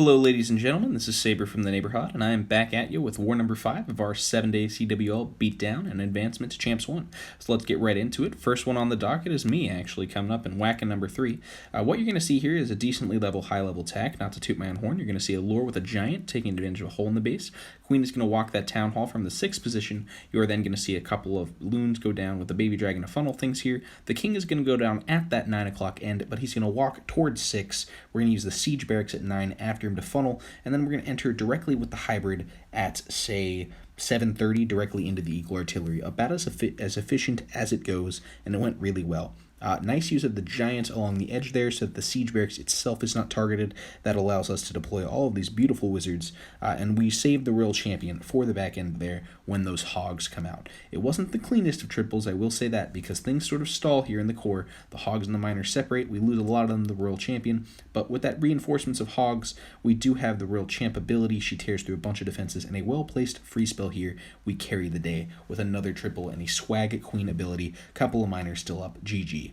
Hello, ladies and gentlemen. This is Saber from the Neighborhod, and I am back at you with war number 5 of our 7-day CWL beatdown and advancement to Champs 1. So let's get right into it. First one on the docket is me, actually, coming up and whacking number 3. What you're going to see here is a decently high-level attack. Not to toot my own horn, you're going to see a lure with a giant taking advantage of a hole in the base. Queen is going to walk that town hall from the 6th position. You are then going to see a couple of loons go down with the baby dragon to funnel things here. The king is going to go down at that 9 o'clock end, but he's going to walk towards 6. We're going to use the siege barracks at 9 after him to funnel, and then we're going to enter directly with the hybrid at, say, 7:30 directly into the Eagle Artillery. About as efficient as it goes, and it went really well. Nice use of the giant along the edge there so that the siege barracks itself is not targeted. That allows us to deploy all of these beautiful wizards, and we save the real champion for the back end there when those hogs come out. It wasn't the cleanest of triples, I will say that, because things sort of stall here in the core. The hogs and the miners separate. We lose a lot of them to the royal champion, but with that reinforcements of hogs, we do have the royal champ ability. She tears through a bunch of defenses, and a well-placed free spell here. We carry the day with another triple and a swag queen ability. Couple of miners still up. GG.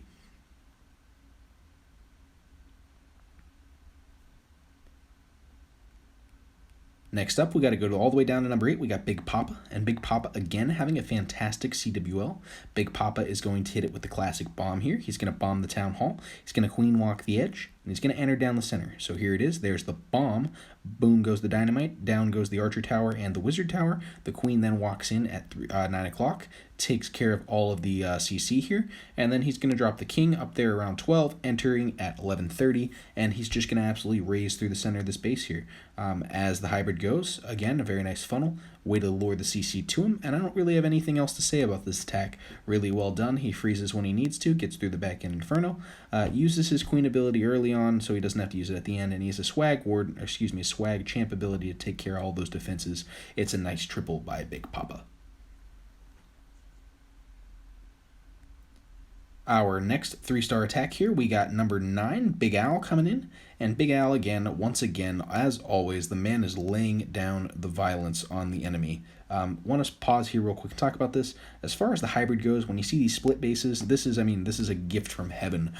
Next up, we got to go all the way down to number 8. We got Big Papa, and Big Papa, again, having a fantastic CWL. Big Papa is going to hit it with the classic bomb here. He's going to bomb the town hall. He's going to queen walk the edge, and he's going to enter down the center. So here it is. There's the bomb. Boom goes the dynamite. Down goes the archer tower and the wizard tower. The queen then walks in at 9 o'clock, takes care of all of the CC here, and then he's going to drop the king up there around 12, entering at 11:30, and he's just going to absolutely raise through the center of this base here. As the hybrid goes, again, a very nice funnel, way to lure the CC to him, and I don't really have anything else to say about this attack. Really well done. He freezes when he needs to, gets through the back end inferno, uses his queen ability early on so he doesn't have to use it at the end, and he has a swag swag champ ability to take care of all those defenses. It's a nice triple by Big Papa. Our next 3-star attack here, we got number 9, Big Al, coming in. And Big Al, once again, as always, the man is laying down the violence on the enemy. Want to pause here real quick and talk about this. As far as the hybrid goes, when you see these split bases, this is a gift from heaven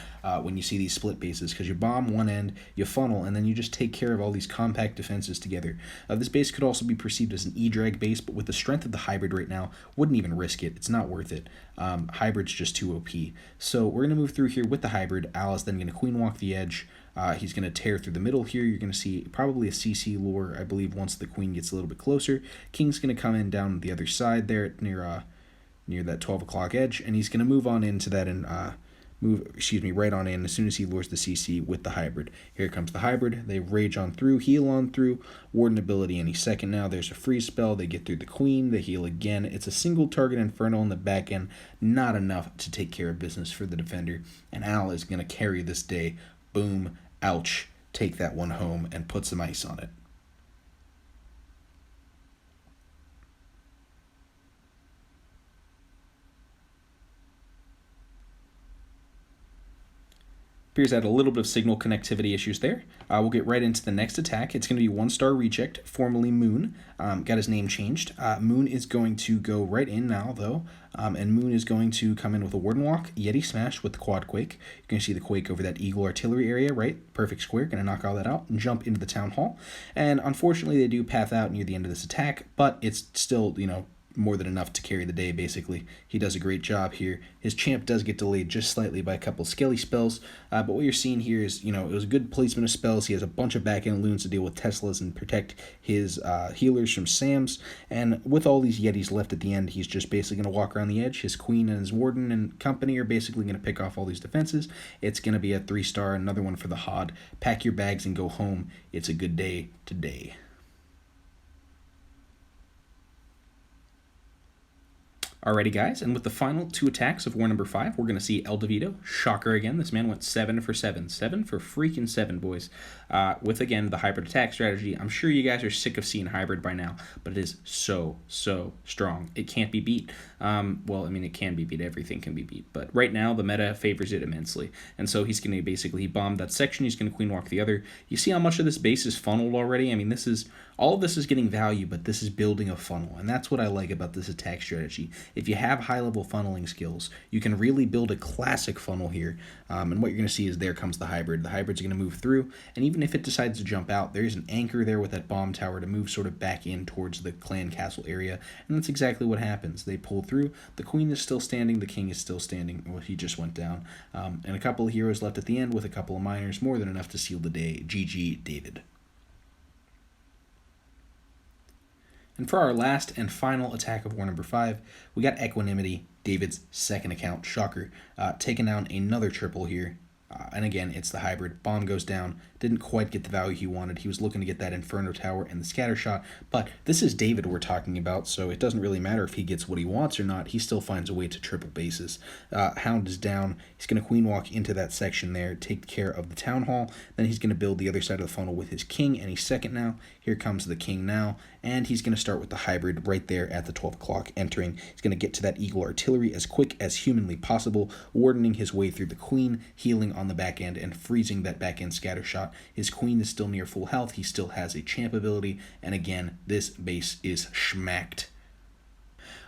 when you see these split bases, because you bomb one end, you funnel, and then you just take care of all these compact defenses together. This base could also be perceived as an E-drag base, but with the strength of the hybrid right now, wouldn't even risk it. It's not worth it. Hybrid's just too OP. So we're going to move through here with the hybrid. Al is then going to queen walk the edge. He's going to tear through the middle here. You're going to see probably a CC lure, I believe, once the queen gets a little bit closer. King's going to come in down the other side there near that 12 o'clock edge, and he's going to move on into that and right on in as soon as he lures the CC with the hybrid. Here comes the hybrid. They rage on through, heal on through, warden ability any second now. There's a freeze spell. They get through the queen. They heal again. It's a single target inferno on the back end. Not enough to take care of business for the defender, and Al is going to carry this day. Boom. Ouch, take that one home and put some ice on it. Appears that a little bit of signal connectivity issues there. We'll get right into the next attack. It's going to be 1-star reject, formerly Moon. Got his name changed. Moon is going to go right in now, though, and Moon is going to come in with a Warden Walk, Yeti Smash with the Quad Quake. You're going to see the Quake over that Eagle Artillery area, right? Perfect square. Going to knock all that out and jump into the Town Hall. And unfortunately, they do path out near the end of this attack, but it's still, more than enough to carry the day, basically. He does a great job here. His champ does get delayed just slightly by a couple skelly spells, but what you're seeing here is, it was a good placement of spells. He has a bunch of back-end loons to deal with Teslas and protect his healers from Sams, and with all these Yetis left at the end, he's just basically going to walk around the edge. His queen and his warden and company are basically going to pick off all these defenses. It's going to be a 3-star, another one for the Hod. Pack your bags and go home. It's a good day today. Alrighty, guys, and with the final 2 attacks of war number 5, we're going to see El DeVito. Shocker again. This man went 7 for 7. 7 for freaking 7, boys. With, again, the hybrid attack strategy. I'm sure you guys are sick of seeing hybrid by now, but it is so strong. It can't be beat. It can be beat. Everything can be beat. But right now, the meta favors it immensely. And so he's going to basically bomb that section. He's going to queen walk the other. You see how much of this base is funneled already? I mean, all of this is getting value, but this is building a funnel. And that's what I like about this attack strategy. if you have high-level funneling skills, you can really build a classic funnel here. And what you're going to see is there comes the hybrid. The hybrid's going to move through, and even if it decides to jump out, there's an anchor there with that bomb tower to move sort of back in towards the clan castle area, and that's exactly what happens. They pull through. The queen is still standing. The king is still standing. Well, he just went down. And a couple of heroes left at the end with a couple of miners, more than enough to seal the day. GG, David. And for our last and final attack of war number 5, we got Equanimity, David's second account, shocker, taking down another triple here. And again, it's the hybrid. Bomb goes down. Didn't quite get the value he wanted. He was looking to get that Inferno Tower and the scatter shot. But this is David we're talking about, so it doesn't really matter if he gets what he wants or not. He still finds a way to triple bases. Hound is down. He's going to queen walk into that section there, take care of the town hall. Then he's going to build the other side of the funnel with his king, and he's second now. Here comes the king now, and he's going to start with the hybrid right there at the 12 o'clock entering. He's going to get to that eagle artillery as quick as humanly possible, wardening his way through the queen, healing on the back end, and freezing that back end scatter shot. His queen is still near full health. He still has a champ ability, and again, this base is schmacked.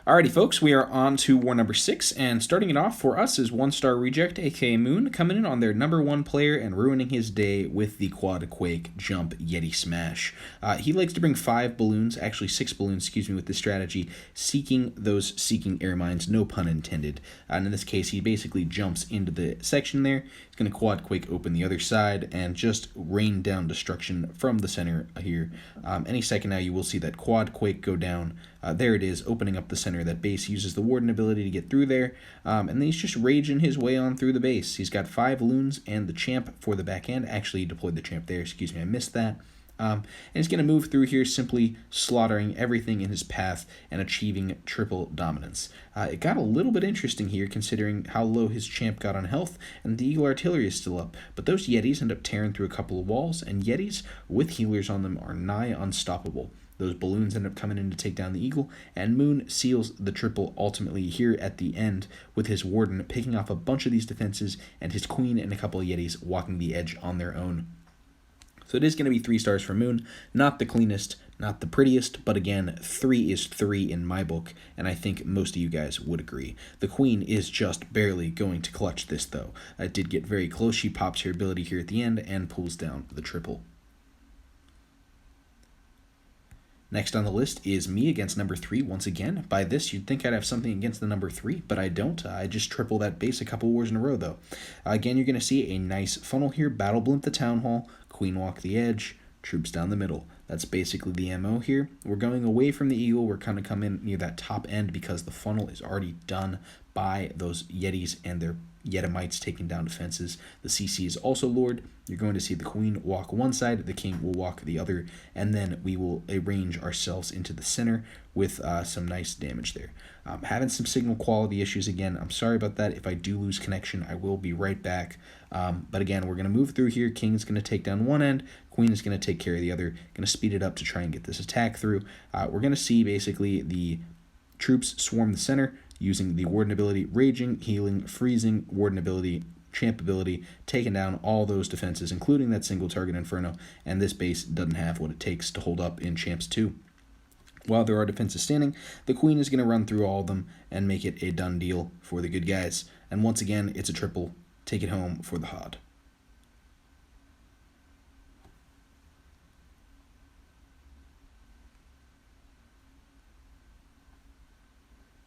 Alrighty, folks, we are on to war number 6, and starting it off for us is 1-star Reject, aka Moon, coming in on their number 1 player and ruining his day with the Quad Quake Jump Yeti Smash. He likes to bring 5 balloons, actually 6 balloons, with this strategy, seeking air mines, no pun intended. And in this case, he basically jumps into the section there. He's going to Quad Quake open the other side and just rain down destruction from the center here. Any second now, you will see that Quad Quake go down. There it is, opening up the center of that base. Uses the Warden ability to get through there, and then he's just raging his way on through the base. He's got 5 loons and the champ for the back end. Actually, he deployed the champ there. Excuse me, I missed that. And he's going to move through here, simply slaughtering everything in his path and achieving triple dominance. It got a little bit interesting here, considering how low his champ got on health, and the Eagle Artillery is still up. But those Yetis end up tearing through a couple of walls, and Yetis with healers on them are nigh unstoppable. Those balloons end up coming in to take down the Eagle, and Moon seals the triple ultimately here at the end with his Warden picking off a bunch of these defenses and his Queen and a couple of Yetis walking the edge on their own. So it is going to be 3 stars for Moon. Not the cleanest, not the prettiest, but again, 3 is 3 in my book, and I think most of you guys would agree. The Queen is just barely going to clutch this, though. It did get very close. She pops her ability here at the end and pulls down the triple. Next on the list is me against number 3 once again. By this, you'd think I'd have something against the number 3, but I don't. I just triple that base a couple wars in a row, though. Again, you're going to see a nice funnel here. Battle Blimp the Town Hall, Queen Walk the Edge, troops down the middle. That's basically the MO here. We're going away from the Eagle. We're kind of coming near that top end because the funnel is already done by those Yetis and their Yetimites taking down defenses. The CC is also lured. You're going to see the Queen walk one side, the King will walk the other, and then we will arrange ourselves into the center with some nice damage there. Having some signal quality issues again. I'm sorry about that. If I do lose connection, I will be right back. But again, we're going to move through here. King's going to take down one end. Queen is going to take care of the other. Going to speed it up to try and get this attack through. We're going to see basically the troops swarm the center using the Warden ability, Raging, Healing, Freezing, Warden ability, Champ ability, taking down all those defenses, including that single target Inferno, and this base doesn't have what it takes to hold up in Champs 2. While there are defenses standing, the Queen is going to run through all of them and make it a done deal for the good guys. And once again, it's a triple. Take it home for the Hod.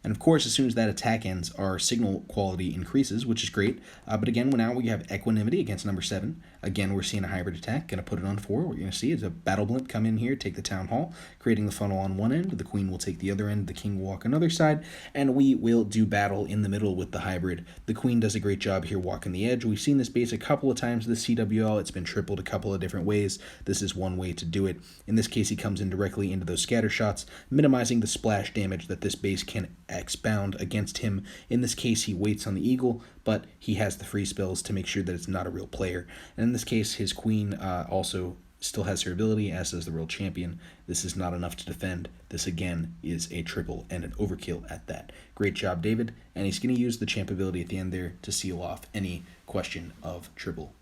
And of course, as soon as that attack ends, our signal quality increases, which is great. But again, now we have Equanimity against number 7. Again, we're seeing a hybrid attack. Going to put it on 4. What you're going to see is a Battle Blimp come in here, take the Town Hall, creating the funnel on one end. The Queen will take the other end. The King will walk another side. And we will do battle in the middle with the hybrid. The Queen does a great job here walking the edge. We've seen this base a couple of times with the CWL. It's been tripled a couple of different ways. This is one way to do it. In this case, he comes in directly into those scatter shots, minimizing the splash damage that this base can expound against him. In this case, he waits on the Eagle, but he has the free spells to make sure that it's not a real player. And in this case, his Queen also still has her ability, as does the World Champion. This is not enough to defend. This, again, is a triple and an overkill at that. Great job, David. And he's going to use the Champ ability at the end there to seal off any question of triple.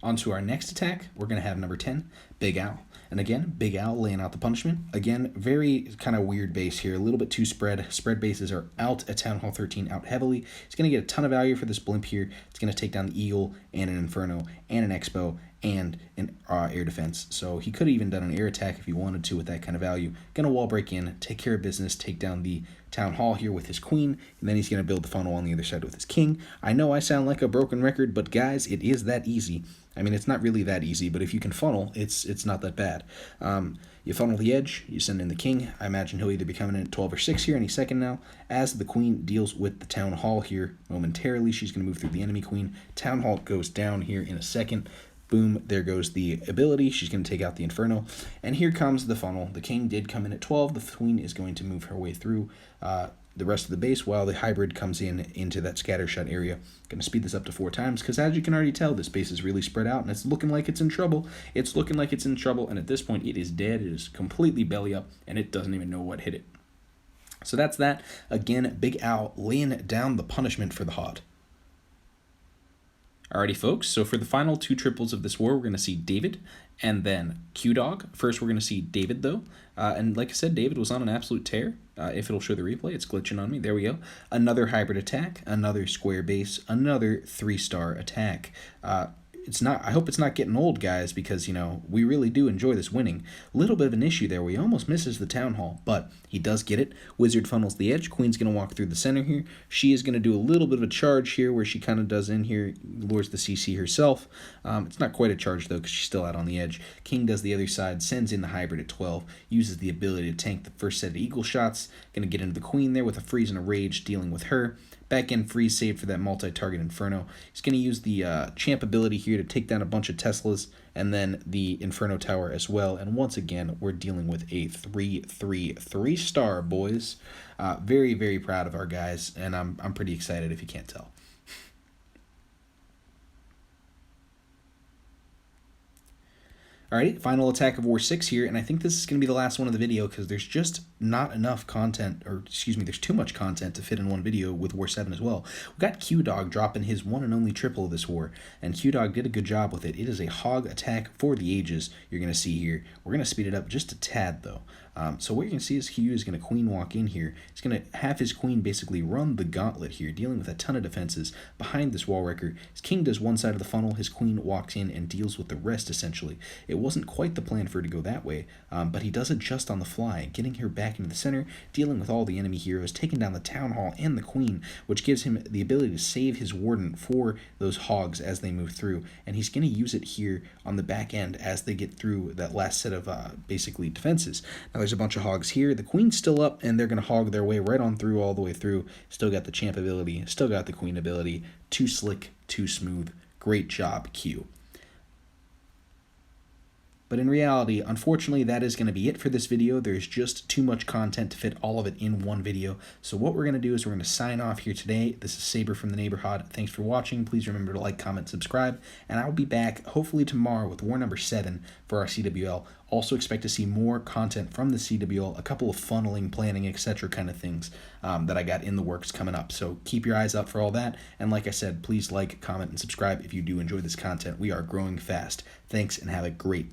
On to our next attack, we're going to have number 10, Big Al. And again, Big Al laying out the punishment. Again, very kind of weird base here. A little bit too spread. Spread bases are out at Town Hall 13, out heavily. He's going to get a ton of value for this blimp here. It's going to take down the Eagle and an Inferno and an Expo and an air defense. So he could have even done an air attack if he wanted to with that kind of value. Going to wall break in, take care of business, take down the Town Hall here with his queen, and then he's going to build the funnel on the other side with his king. I know I sound like a broken record, but guys, it is that easy. I mean, it's not really that easy, but if you can funnel, it's not that bad. You funnel the edge, you send in the king. I imagine he'll either be coming in at 12 or 6 here any second now. As the queen deals with the Town Hall here momentarily, she's going to move through the enemy queen. Town Hall goes down here in a second. Boom, there goes the ability. She's going to take out the Inferno. And here comes the funnel. The king did come in at 12. The queen is going to move her way through the rest of the base while the hybrid comes into that scattershot area. Going to speed this up to 4 times because, as you can already tell, this base is really spread out and it's looking like it's in trouble. It's looking like it's in trouble, and at this point it is dead. It is completely belly up and it doesn't even know what hit it. So that's that. Again, Big Al laying down the punishment for the Hod. Alrighty, folks, so for the final 2 triples of this war, we're going to see David and then Q-Dog. First, we're going to see David, though. And like I said, David was on an absolute tear. If it'll show the replay, it's glitching on me. There we go. Another hybrid attack, another square base, another 3-star attack. I hope it's not getting old, guys, because, we really do enjoy this winning. Little bit of an issue there where he almost misses the Town Hall, but he does get it. Wizard funnels the edge. Queen's going to walk through the center here. She is going to do a little bit of a charge here where she kind of does in here, lures the CC herself. It's not quite a charge, though, because she's still out on the edge. King does the other side, sends in the hybrid at 12, uses the ability to tank the first set of eagle shots. Going to get into the queen there with a freeze and a rage, dealing with her. Back end freeze saved for that multi-target Inferno. He's going to use the champ ability here to take down a bunch of Teslas and then the Inferno Tower as well. And once again, we're dealing with a 3-star, boys. Very, very proud of our guys, and I'm pretty excited if you can't tell. Alright, final attack of War 6 here, and I think this is going to be the last one of the video because there's just not enough content, there's too much content to fit in one video with War 7 as well. We got Q-Dog dropping his one and only triple of this war, and Q-Dog did a good job with it. It is a hog attack for the ages you're going to see here. We're going to speed it up just a tad, though. So what you're going to see is Q is going to queen walk in here. He's going to have his queen basically run the gauntlet here, dealing with a ton of defenses behind this wall wrecker. His king does one side of the funnel, his queen walks in and deals with the rest, essentially. It wasn't quite the plan for her to go that way, but he does it just on the fly, getting her back into the center, dealing with all the enemy heroes, taking down the Town Hall and the queen, which gives him the ability to save his warden for those hogs as they move through, and he's going to use it here on the back end as they get through that last set of basically defenses. Now there's a bunch of hogs here. The queen's still up, and they're going to hog their way right on through all the way through. Still got the champ ability, still got the queen ability. Too slick, too smooth. Great job, Q. But in reality, unfortunately, that is going to be it for this video. There's just too much content to fit all of it in one video. So what we're going to do is we're going to sign off here today. This is Saber from the Neighborhood. Thanks for watching. Please remember to like, comment, subscribe. And I'll be back hopefully tomorrow with war number 7 for our CWL. Also expect to see more content from the CWL, a couple of funneling, planning, etc. kind of things that I got in the works coming up. So keep your eyes out for all that. And like I said, please like, comment, and subscribe if you do enjoy this content. We are growing fast. Thanks, and have a great day.